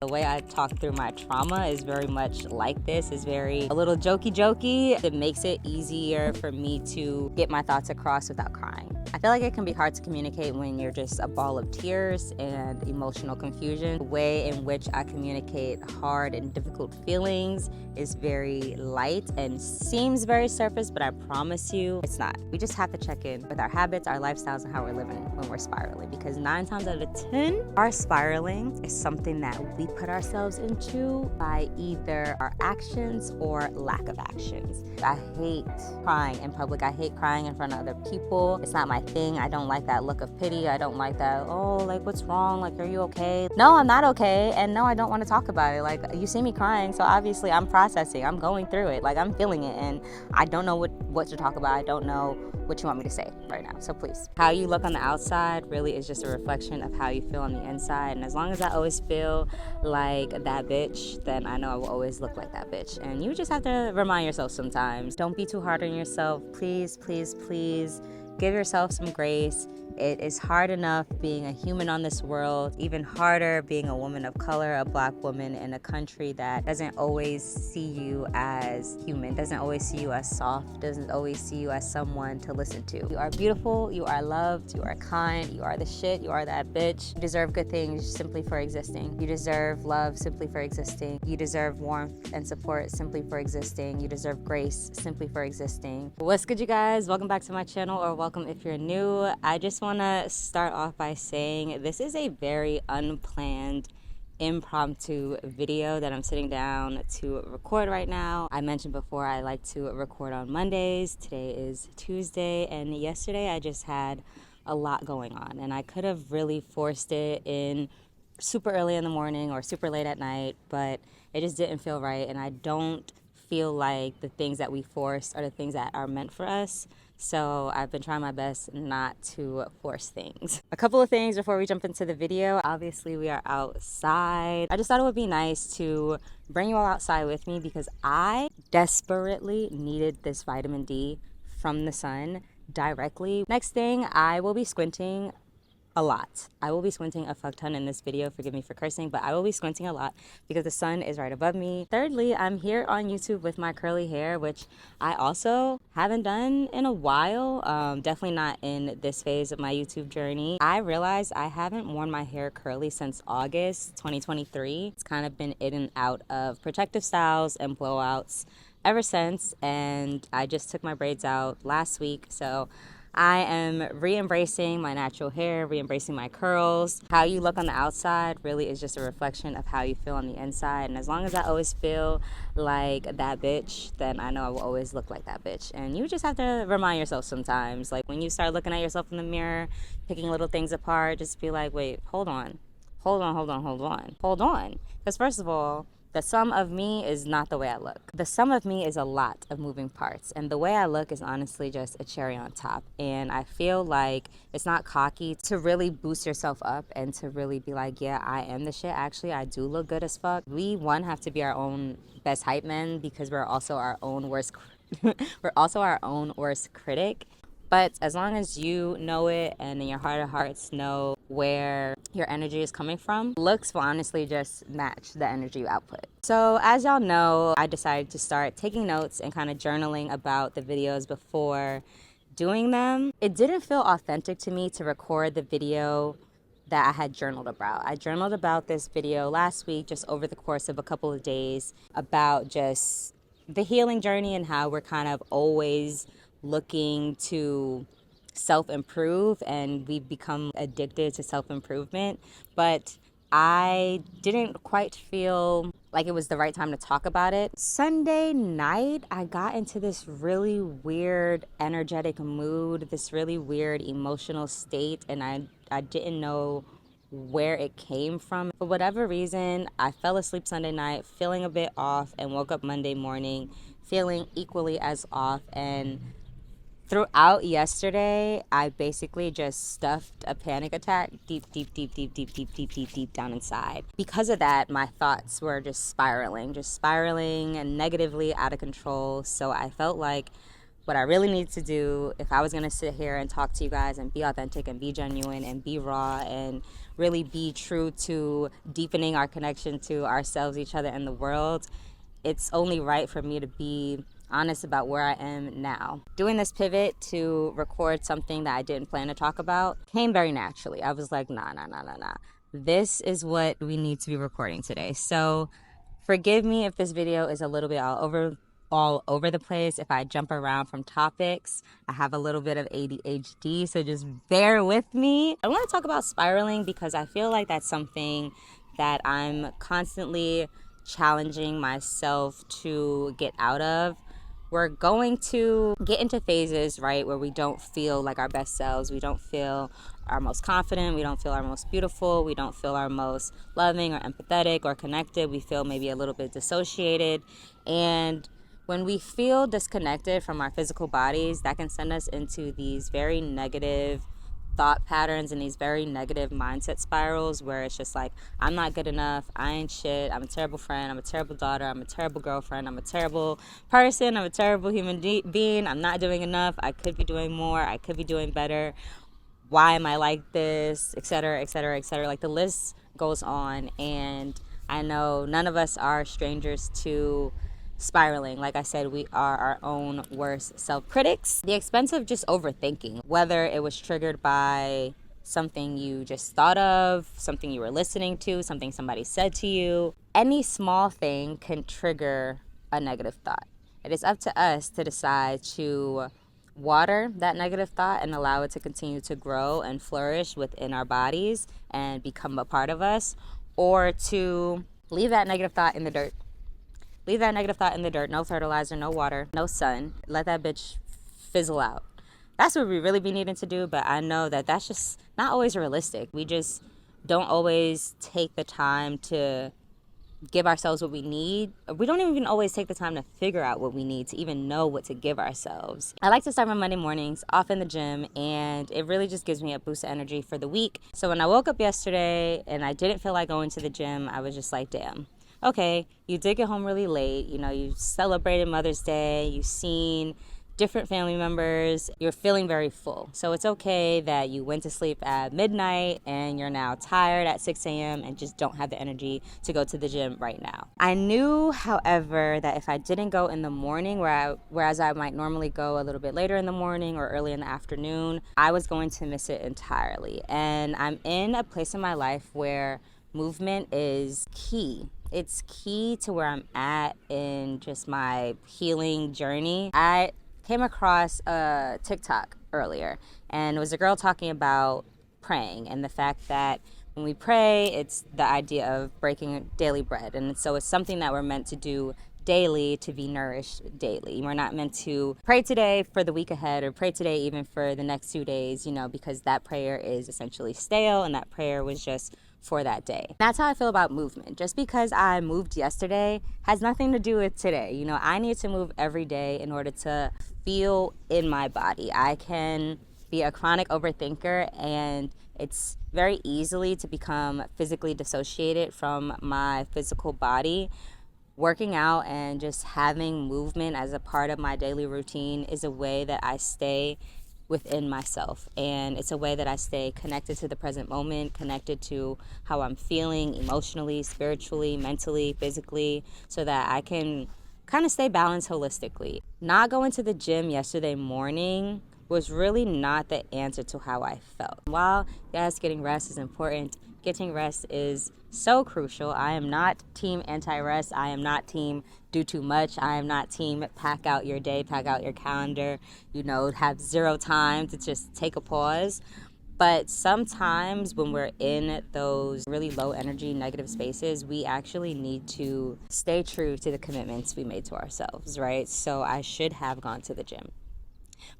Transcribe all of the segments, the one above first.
The way I talk through my trauma is very much like this. It's very a little jokey. It makes it easier for me to get my thoughts across without crying. I feel like it can be hard to communicate when you're just a ball of tears and emotional confusion. The way in which I communicate hard and difficult feelings is very light and seems very surface, but I promise you it's not. We just have to check in with our habits, our lifestyles, and how we're living when we're spiraling, because 9 times out of 10, our spiraling is something that we put ourselves into by either our actions or lack of actions. I hate crying in public. I hate crying in front of other people. It's not my thing. I don't like that look of pity. I don't like that, oh, like, what's wrong? Like, are you okay? No, I'm not okay. And no, I don't want to talk about it. Like, you see me crying, so obviously I'm processing. I'm going through it. Like, I'm feeling it, and I don't know what to talk about. I don't know what you want me to say right now, so please. How you look on the outside really is just a reflection of how you feel on the inside, and as long as I always feel like that bitch, then I know I will always look like that bitch. And you just have to remind yourself sometimes, don't be too hard on yourself. Please, please, please give yourself some grace. It is hard enough being a human on this world, even harder being a woman of color, a Black woman in a country that doesn't always see you as human, doesn't always see you as soft, doesn't always see you as someone to listen to. You are beautiful, you are loved, you are kind, you are the shit, you are that bitch. You deserve good things simply for existing. You deserve love simply for existing. You deserve warmth and support simply for existing. You deserve grace simply for existing. What's good, you guys? Welcome back to my channel, or welcome if you're new. I just want to start off by saying this is a very unplanned, impromptu video that I'm sitting down to record right now. I mentioned before I like to record on Mondays. Today is Tuesday, and yesterday I just had a lot going on, and I could have really forced it in super early in the morning or super late at night, but it just didn't feel right, and I don't feel like the things that we force are the things that are meant for us. So I've been trying my best not to force things. A couple of things before we jump into the video. Obviously we are outside. I just thought it would be nice to bring you all outside with me because I desperately needed this vitamin D from the sun directly. Next thing, I will be squinting a lot. I will be squinting a fuck ton in this video. Forgive me for cursing, but I will be squinting a lot because the sun is right above me. Thirdly, I'm here on YouTube with my curly hair, which I also haven't done in a while. Definitely not in this phase of my YouTube journey. I realized I haven't worn my hair curly since August 2023. It's kind of been in and out of protective styles and blowouts ever since, and I just took my braids out last week, so I am re-embracing my natural hair, re-embracing my curls. How you look on the outside really is just a reflection of how you feel on the inside. And as long as I always feel like that bitch, then I know I will always look like that bitch. And you just have to remind yourself sometimes. Like when you start looking at yourself in the mirror, picking little things apart, just be like, wait, hold on. Because first of all, the sum of me is not the way I look. The sum of me is a lot of moving parts. And the way I look is honestly just a cherry on top. And I feel like it's not cocky to really boost yourself up and to really be like, yeah, I am the shit. Actually, I do look good as fuck. We, one, have to be our own best hype men because we're also our own worst critic. But as long as you know it and in your heart of hearts know where your energy is coming from, looks will honestly just match the energy you output. So as y'all know, I decided to start taking notes and kind of journaling about the videos before doing them. It didn't feel authentic to me to record the video that I had journaled about. I journaled about this video last week, just over the course of a couple of days, about just the healing journey and how we're kind of always looking to self-improve, and we've become addicted to self-improvement. But I didn't quite feel like it was the right time to talk about it. Sunday night, I got into this really weird energetic mood, this really weird emotional state, and I didn't know where it came from. For whatever reason, I fell asleep Sunday night feeling a bit off and woke up Monday morning feeling equally as off. And throughout yesterday, I basically just stuffed a panic attack deep down inside. Because of that, my thoughts were just spiraling and negatively out of control. So I felt like what I really need to do if I was gonna sit here and talk to you guys and be authentic and be genuine and be raw and really be true to deepening our connection to ourselves, each other, and the world, it's only right for me to be honest about where I am now. Doing this pivot to record something that I didn't plan to talk about came very naturally. I was like, nah. This is what we need to be recording today. So forgive me if this video is a little bit all over the place, if I jump around from topics. I have a little bit of ADHD, so just bear with me. I want to talk about spiraling because I feel like that's something that I'm constantly challenging myself to get out of. We're going to get into phases, right, where we don't feel like our best selves. We don't feel our most confident. We don't feel our most beautiful. We don't feel our most loving or empathetic or connected. We feel maybe a little bit dissociated. And when we feel disconnected from our physical bodies, that can send us into these very negative thought patterns and these very negative mindset spirals where it's just like, I'm not good enough, I ain't shit, I'm a terrible friend, I'm a terrible daughter, I'm a terrible girlfriend, I'm a terrible person, I'm a terrible human being, I'm not doing enough, I could be doing more, I could be doing better, why am I like this, etc., etc., etc. Like the list goes on, and I know none of us are strangers to spiraling. Like I said, we are our own worst self-critics. The expense of just overthinking, whether it was triggered by something you just thought of, something you were listening to, something somebody said to you, any small thing can trigger a negative thought. It is up to us to decide to water that negative thought and allow it to continue to grow and flourish within our bodies and become a part of us, or to leave that negative thought in the dirt. Leave that negative thought in the dirt. No fertilizer, no water, no sun. Let that bitch fizzle out. That's what we really be needing to do, but I know that that's just not always realistic. We just don't always take the time to give ourselves what we need. We don't even always take the time to figure out what we need to even know what to give ourselves. I like to start my Monday mornings off in the gym, and it really just gives me a boost of energy for the week. So when I woke up yesterday and I didn't feel like going to the gym, I was just like, damn. Okay, you did get home really late, you celebrated Mother's Day, you've seen different family members, you're feeling very full. So it's okay that you went to sleep at midnight and you're now tired at 6 a.m. and just don't have the energy to go to the gym right now. I knew, however, that if I didn't go in the morning, whereas I might normally go a little bit later in the morning or early in the afternoon, I was going to miss it entirely. And I'm in a place in my life where movement is key. It's key to where I'm at in just my healing journey. I came across a TikTok earlier, and it was a girl talking about praying and the fact that when we pray, it's the idea of breaking daily bread. And so it's something that we're meant to do daily to be nourished daily. We're not meant to pray today for the week ahead or pray today even for the next 2 days, because that prayer is essentially stale and that prayer was just for that day. That's how I feel about movement. Just because I moved yesterday has nothing to do with today. I need to move every day in order to feel in my body. I can be a chronic overthinker, and it's very easily to become physically dissociated from my physical body. Working out and just having movement as a part of my daily routine is a way that I stay within myself, and it's a way that I stay connected to the present moment, connected to how I'm feeling emotionally, spiritually, mentally, physically, so that I can kind of stay balanced holistically. Not going to the gym yesterday morning was really not the answer to how I felt. While yes, getting rest is important, getting rest is so crucial. I am not team anti-rest. I am not team do too much. I am not team pack out your day, pack out your calendar, have zero time to just take a pause. But sometimes when we're in those really low energy, negative spaces, we actually need to stay true to the commitments we made to ourselves, right? So I should have gone to the gym,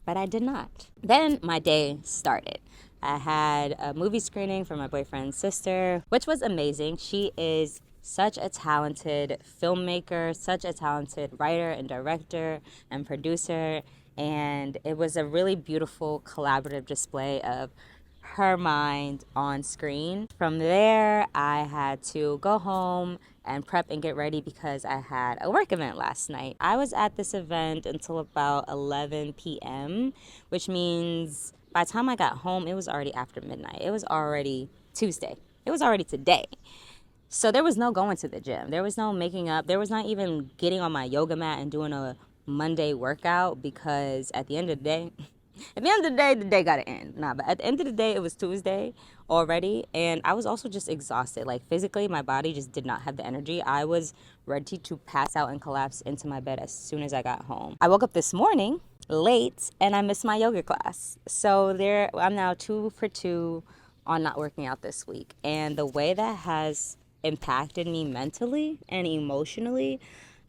but I did not. Then my day started. I had a movie screening for my boyfriend's sister, which was amazing. She is such a talented filmmaker, such a talented writer and director and producer, and it was a really beautiful collaborative display of her mind on screen. From there, I had to go home and prep and get ready because I had a work event last night. I was at this event until about 11 p.m., which means by the time I got home, it was already after midnight. It was already Tuesday. It was already today. So there was no going to the gym. There was no making up. There was not even getting on my yoga mat and doing a Monday workout because at the end of the day, the day got to end. But at the end of the day, it was Tuesday already. And I was also just exhausted. Like physically, my body just did not have the energy. I was ready to pass out and collapse into my bed as soon as I got home. I woke up this morning late and I missed my yoga class. So I'm now 2 for 2 on not working out this week. And the way that has impacted me mentally and emotionally,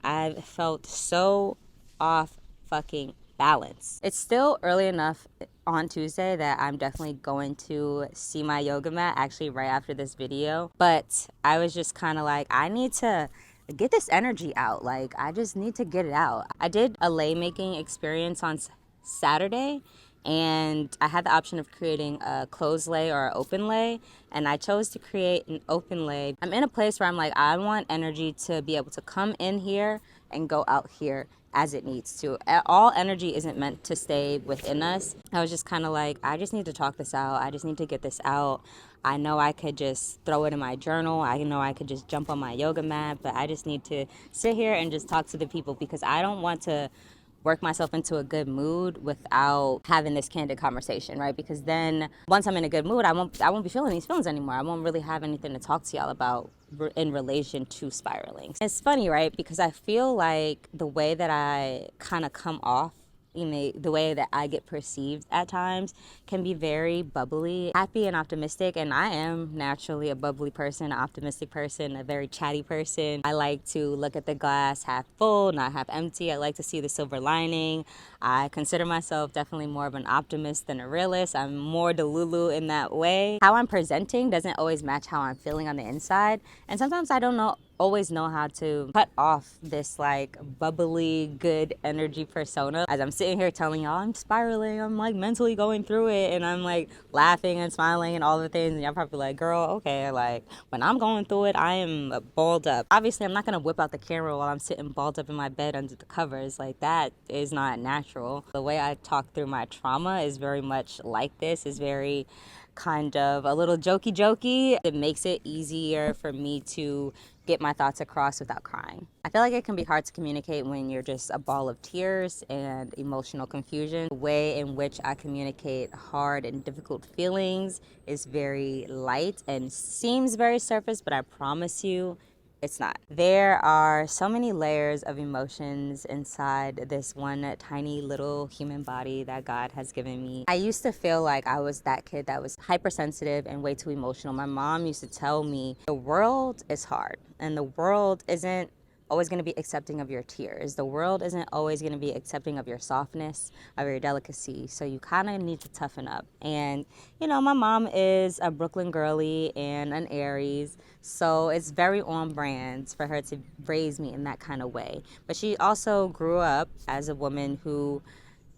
I've felt so off fucking balance. It's still early enough on Tuesday that I'm definitely going to see my yoga mat actually right after this video. But I was just kind of like, I need to get this energy out. Like, I just need to get it out. I did a lei making experience on Saturday, and I had the option of creating a closed lei or an open lei, and I chose to create an open lei. I'm in a place where I'm like, I want energy to be able to come in here and go out here as it needs to. All energy isn't meant to stay within us. I was just kind of like, I just need to talk this out. I just need to get this out. I know I could just throw it in my journal. I know I could just jump on my yoga mat, but I just need to sit here and just talk to the people because I don't want to work myself into a good mood without having this candid conversation, right? Because then once I'm in a good mood, I won't be feeling these feelings anymore. I won't really have anything to talk to y'all about in relation to spiraling. It's funny, right? Because I feel like the way that I kind of come off, the way that I get perceived at times can be very bubbly, happy, and optimistic. And I am naturally a bubbly person, an optimistic person, a very chatty person. I like to look at the glass half full, not half empty. I like to see the silver lining. I consider myself definitely more of an optimist than a realist. I'm more Delulu in that way. How I'm presenting doesn't always match how I'm feeling on the inside. And sometimes I don't always know how to cut off this like bubbly good energy persona. As I'm sitting here telling y'all I'm spiraling, I'm like mentally going through it, and I'm like laughing and smiling and all the things, and y'all probably like, girl, okay, like when I'm going through it, I am balled up. Obviously I'm not gonna whip out the camera while I'm sitting balled up in my bed under the covers. Like, that is not natural. The way I talk through my trauma is very much like this, is very kind of a little jokey. It makes it easier for me to get my thoughts across without crying. I feel like it can be hard to communicate when you're just a ball of tears and emotional confusion. The way in which I communicate hard and difficult feelings is very light and seems very surface, but I promise you, it's not. There are so many layers of emotions inside this one tiny little human body that God has given me. I used to feel like I was that kid that was hypersensitive and way too emotional. My mom used to tell me the world is hard and the world isn't always going to be accepting of your tears. The world isn't always going to be accepting of your softness, of your delicacy. So you kind of need to toughen up. And, my mom is a Brooklyn girly and an Aries. So it's very on brand for her to raise me in that kind of way. But she also grew up as a woman who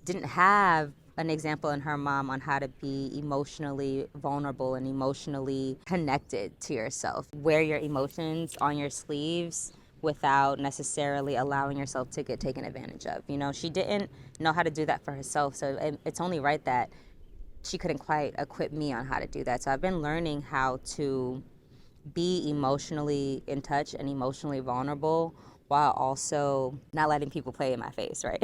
didn't have an example in her mom on how to be emotionally vulnerable and emotionally connected to yourself. Wear your emotions on your sleeves without necessarily allowing yourself to get taken advantage of. She didn't know how to do that for herself, so it's only right that she couldn't quite equip me on how to do that. So I've been learning how to be emotionally in touch and emotionally vulnerable while also not letting people play in my face, right?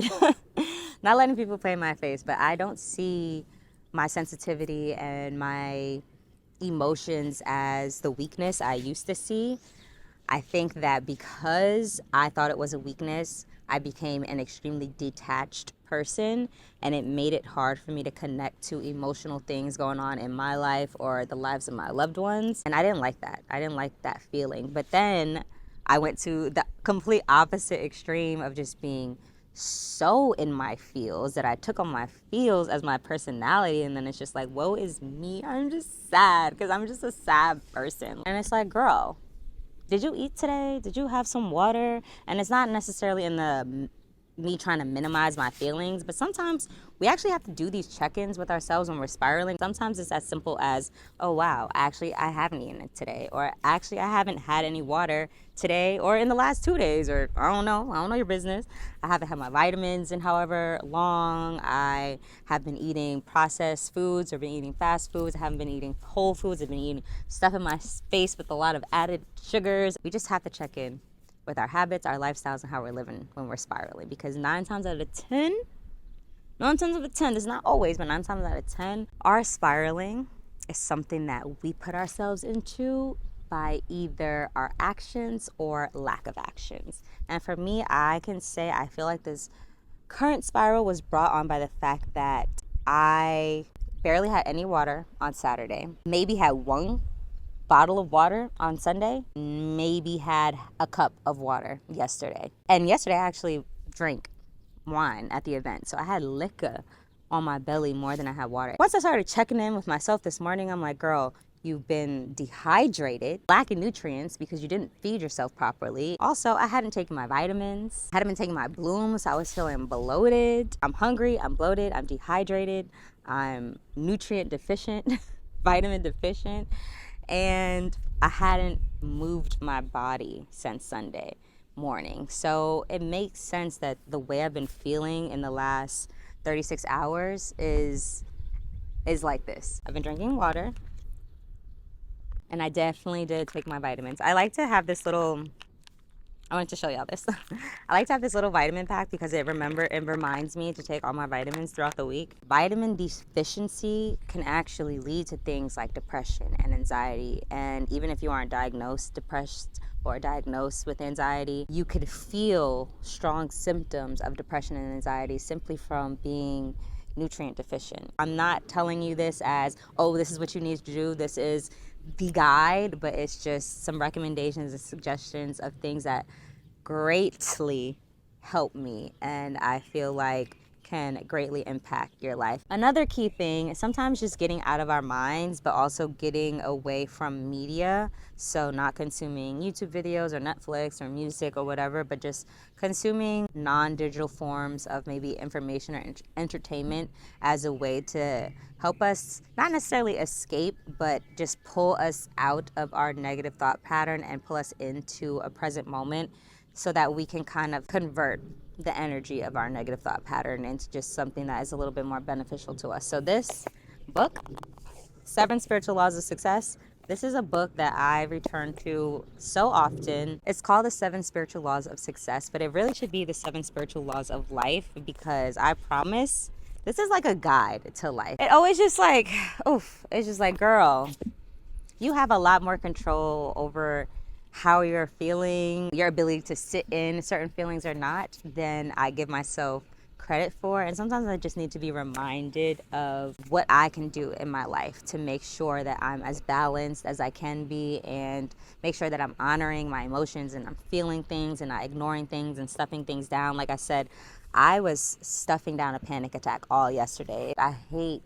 Not letting people play in my face, but I don't see my sensitivity and my emotions as the weakness I used to see. I think that because I thought it was a weakness, I became an extremely detached person, and it made it hard for me to connect to emotional things going on in my life or the lives of my loved ones. And I didn't like that. I didn't like that feeling. But then I went to the complete opposite extreme of just being so in my feels that I took on my feels as my personality, and then it's just like, woe is me. I'm just sad because I'm just a sad person. And it's like, girl, did you eat today? Did you have some water? And it's not necessarily in the me trying to minimize my feelings, but sometimes we actually have to do these check-ins with ourselves when we're spiraling. Sometimes it's as simple as, oh wow, actually I haven't eaten it today, or actually I haven't had any water today or in the last 2 days, or I don't know your business. I haven't had my vitamins in however long. I have been eating processed foods or been eating fast foods. I haven't been eating whole foods. I've been eating stuff in my face with a lot of added sugars. We just have to check in with our habits, our lifestyles, and how we're living when we're spiraling, because 9 times out of 10, it's not always, but 9 times out of 10, our spiraling is something that we put ourselves into by either our actions or lack of actions. And for me, I can say I feel like this current spiral was brought on by the fact that I barely had any water on Saturday, maybe had one bottle of water on Sunday, maybe had a cup of water yesterday. And yesterday I actually drank wine at the event, so I had liquor on my belly more than I had water. Once I started checking in with myself this morning, I'm like, girl, you've been dehydrated, lacking nutrients because you didn't feed yourself properly. Also, I hadn't taken my vitamins, hadn't been taking my blooms, so I was feeling bloated. I'm hungry, I'm bloated, I'm dehydrated, I'm nutrient deficient, vitamin deficient, and I hadn't moved my body since Sunday morning. So it makes sense that the way I've been feeling in the last 36 hours is like this. I've been drinking water, and I definitely did take my vitamins. I like to have this little, I wanted to show y'all this. I like to have this little vitamin pack because it reminds me to take all my vitamins throughout the week. Vitamin deficiency can actually lead to things like depression and anxiety. And even if you aren't diagnosed depressed or diagnosed with anxiety, you could feel strong symptoms of depression and anxiety simply from being nutrient deficient. I'm not telling you this as, oh, this is what you need to do, this is the guide, but it's just some recommendations and suggestions of things that greatly help me and I feel like can greatly impact your life. Another key thing is sometimes just getting out of our minds, but also getting away from media. So not consuming YouTube videos or Netflix or music or whatever, but just consuming non-digital forms of maybe information or entertainment as a way to help us not necessarily escape, but just pull us out of our negative thought pattern and pull us into a present moment so that we can kind of convert the energy of our negative thought pattern into just something that is a little bit more beneficial to us. So this book, 7 Spiritual Laws of Success, this is a book that I return to so often. It's called the 7 Spiritual Laws of Success, but it really should be the 7 Spiritual Laws of Life, because I promise this is like a guide to life. It always just like, oof, it's just like, girl, you have a lot more control over how you're feeling, your ability to sit in certain feelings or not, than I give myself credit for. And sometimes I just need to be reminded of what I can do in my life to make sure that I'm as balanced as I can be, and make sure that I'm honoring my emotions and I'm feeling things and not ignoring things and stuffing things down. Like I said, I was stuffing down a panic attack all yesterday. I hate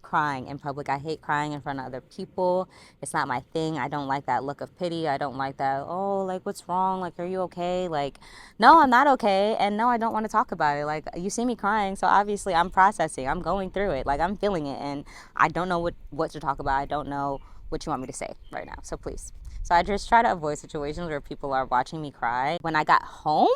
crying in public. I hate crying in front of other people. It's not my thing. I don't like that look of pity. I don't like that, oh, like, what's wrong? Like, are you okay? Like, no, I'm not okay. And no, I don't want to talk about it. Like, you see me crying, so obviously I'm processing. I'm going through it. Like, I'm feeling it. And I don't know what to talk about. I don't know what you want me to say right now. So please. So I just try to avoid situations where people are watching me cry. When I got home,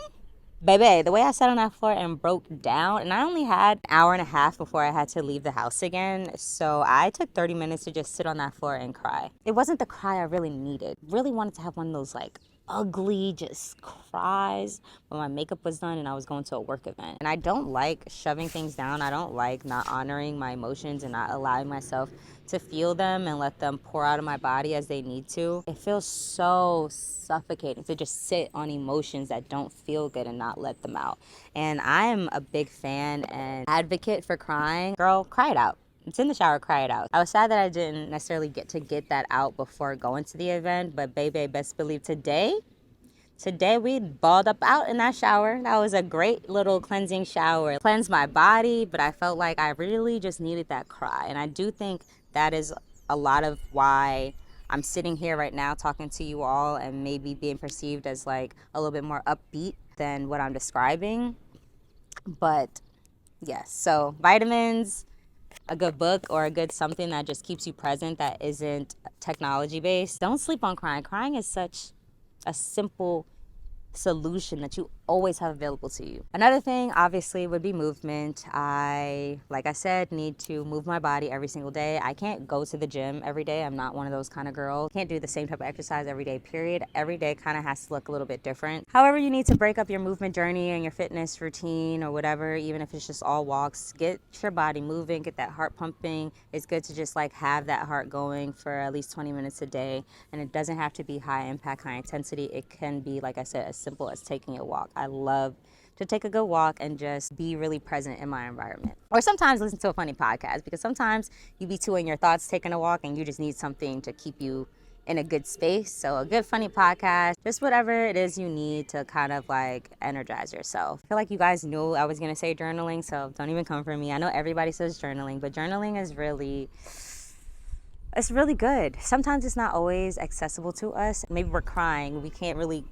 baby, the way I sat on that floor and broke down, and I only had an hour and a half before I had to leave the house again, so I took 30 minutes to just sit on that floor and cry. It wasn't the cry I really needed. Really wanted to have one of those like ugly just cries when my makeup was done and I was going to a work event. And I don't like shoving things down. I don't like not honoring my emotions and not allowing myself to feel them and let them pour out of my body as they need to. It feels so suffocating to just sit on emotions that don't feel good and not let them out. And I am a big fan and advocate for crying. Girl, cry it out. It's in the shower, cry it out. I was sad that I didn't necessarily get to get that out before going to the event, but baby, best believe today we balled up out in that shower. That was a great little cleansing shower. Cleansed my body, but I felt like I really just needed that cry. And I do think that is a lot of why I'm sitting here right now talking to you all and maybe being perceived as like a little bit more upbeat than what I'm describing. But yes, so vitamins, a good book, or a good something that just keeps you present that isn't technology based. Don't sleep on crying. Crying is such a simple solution that you always have available to you. Another thing obviously would be movement. Like I said, need to move my body every single day. I can't go to the gym every day. I'm not one of those kind of girls. Can't do the same type of exercise every day, period. Every day kind of has to look a little bit different. However, you need to break up your movement journey and your fitness routine or whatever, even if it's just all walks. Get your body moving, get that heart pumping. It's good to just like have that heart going for at least 20 minutes a day. And it doesn't have to be high impact, high intensity. It can be, like I said, as simple as taking a walk. I love to take a good walk and just be really present in my environment. Or sometimes listen to a funny podcast, because sometimes you be too in your thoughts taking a walk and you just need something to keep you in a good space. So a good funny podcast, just whatever it is you need to kind of like energize yourself. I feel like you guys knew I was gonna say journaling, so don't even come for me. I know everybody says journaling, but journaling is it's really good. Sometimes it's not always accessible to us. Maybe we're crying, we can't really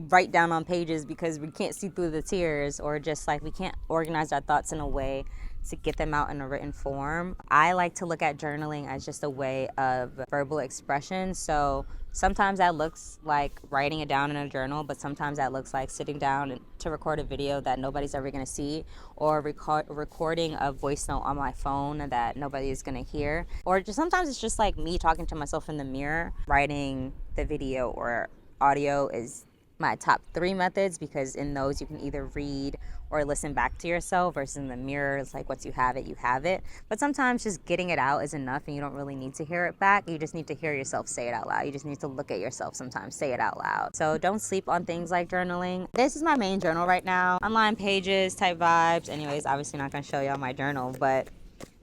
write down on pages because we can't see through the tears, or just like we can't organize our thoughts in a way to get them out in a written form. I like to look at journaling as just a way of verbal expression. So sometimes that looks like writing it down in a journal, but sometimes that looks like sitting down to record a video that nobody's ever gonna see, or recording a voice note on my phone that nobody is gonna hear. Or just sometimes it's just like me talking to myself in the mirror. Writing the video or audio is my top 3 methods, because in those you can either read or listen back to yourself, versus in the mirror it's like once you have it, you have it. But sometimes just getting it out is enough and you don't really need to hear it back. You just need to hear yourself say it out loud. You just need to look at yourself sometimes, say it out loud. So don't sleep on things like journaling. This is my main journal right now. Online pages, type vibes. Anyways, obviously not gonna show y'all my journal, but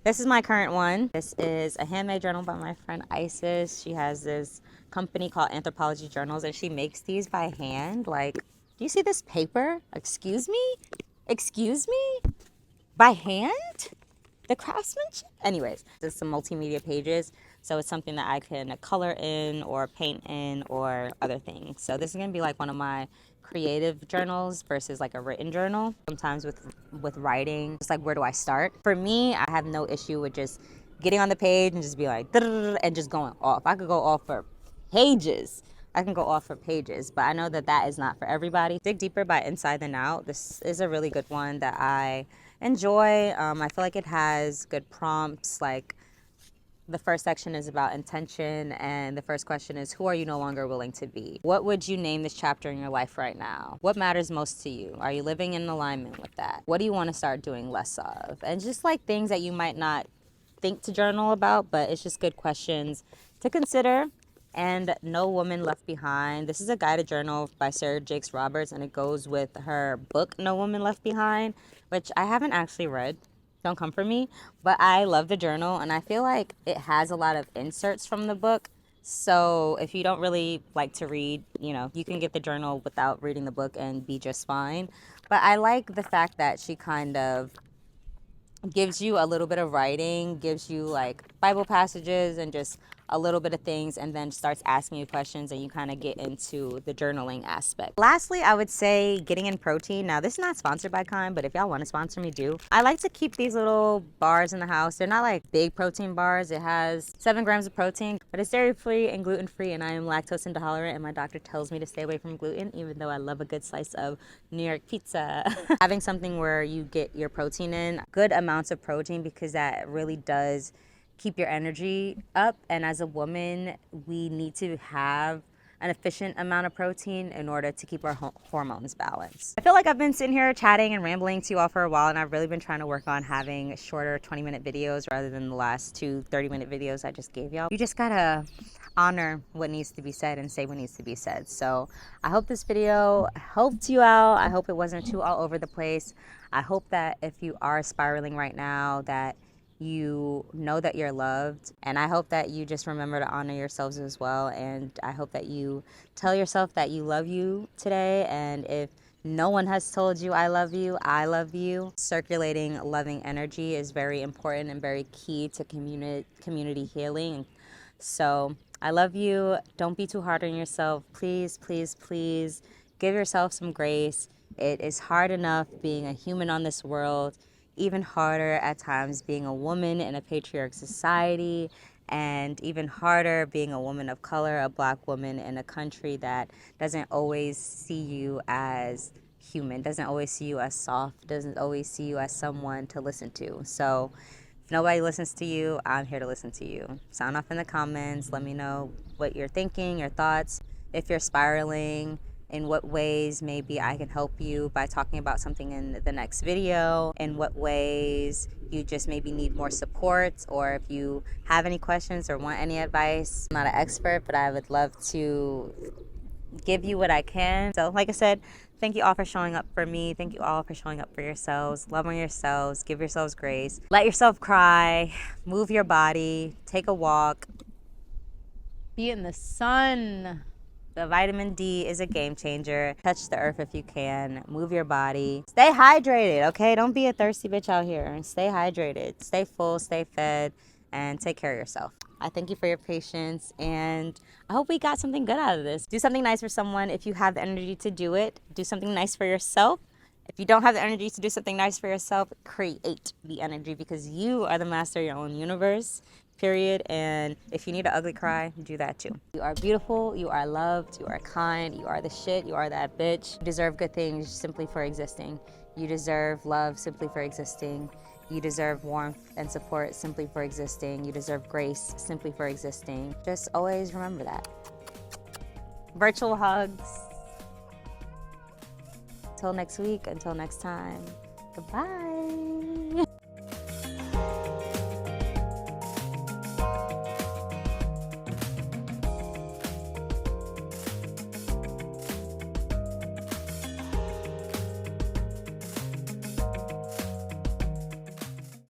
this is my current one. This is a handmade journal by my friend Isis. She has this company called Anthropology Journals, and she makes these by hand. Like, do you see this paper? Excuse me? Excuse me? By hand? The craftsmanship? Anyways, there's some multimedia pages, so it's something that I can color in or paint in or other things. So this is gonna be like one of my creative journals versus like a written journal. Sometimes with writing, just like where do I start? For me, I have no issue with just getting on the page and just be like and just going off. I could go off for pages. I can go off for pages, but I know that that is not for everybody. Dig Deeper by Inside and Out. This is a really good one that I enjoy. I feel like it has good prompts. Like the first section is about intention, and the first question is, who are you no longer willing to be? What would you name this chapter in your life right now? What matters most to you? Are you living in alignment with that? What do you want to start doing less of? And just like things that you might not think to journal about, but it's just good questions to consider. And No Woman Left Behind. This is a guided journal by Sarah Jakes Roberts, and it goes with her book, No Woman Left Behind, which I haven't actually read. Don't come for me. But I love the journal, and I feel like it has a lot of inserts from the book. So if you don't really like to read, you can get the journal without reading the book and be just fine. But I like the fact that she kind of gives you a little bit of writing, gives you like Bible passages and just a little bit of things, and then starts asking you questions, and you kind of get into the journaling aspect. Lastly, I would say getting in protein. Now, this is not sponsored by Kind, but if y'all want to sponsor me, do. I like to keep these little bars in the house. They're not like big protein bars. It has 7 grams of protein, but it's dairy-free and gluten-free, and I am lactose intolerant, and my doctor tells me to stay away from gluten, even though I love a good slice of New York pizza. Having something where you get your protein in, good amounts of protein, because that really does keep your energy up. And as a woman, we need to have an efficient amount of protein in order to keep our hormones balanced. I feel like I've been sitting here chatting and rambling to you all for a while, and I've really been trying to work on having shorter 20-minute videos rather than the last 2 30-minute videos I just gave y'all. You just gotta honor what needs to be said and say what needs to be said. So I hope this video helped you out. I hope it wasn't too all over the place. I hope that if you are spiraling right now, that you know that you're loved, and I hope that you just remember to honor yourselves as well. And I hope that you tell yourself that you love you today, and if no one has told you I love you. Circulating loving energy is very important and very key to community healing. So I love you. Don't be too hard on yourself. Please, please, please give yourself some grace. It is hard enough being a human on this world, even harder at times being a woman in a patriarchal society, and even harder being a woman of color, a Black woman in a country that doesn't always see you as human, doesn't always see you as soft, doesn't always see you as someone to listen to. So if nobody listens to you, I'm here to listen to you. Sound off in the comments. Let me know what you're thinking, your thoughts. If you're spiraling, in what ways maybe I can help you by talking about something in the next video, in what ways you just maybe need more support, or if you have any questions or want any advice. I'm not an expert, but I would love to give you what I can. So like I said, thank you all for showing up for me. Thank you all for showing up for yourselves. Love on yourselves. Give yourselves grace. Let yourself cry. Move your body. Take a walk. Be in the sun. The vitamin D is a game changer. Touch the earth if you can. Move your body. Stay hydrated, okay? Don't be a thirsty bitch out here. Stay hydrated. Stay full, stay fed, and take care of yourself. I thank you for your patience, and I hope we got something good out of this. Do something nice for someone if you have the energy to do it. Do something nice for yourself. If you don't have the energy to do something nice for yourself, create the energy, because you are the master of your own universe, period. And if you need an ugly cry, do that too. You are beautiful, you are loved, you are kind, you are the shit, you are that bitch. You deserve good things simply for existing. You deserve love simply for existing. You deserve warmth and support simply for existing. You deserve grace simply for existing. Just always remember that. Virtual hugs. Until next week, until next time, goodbye.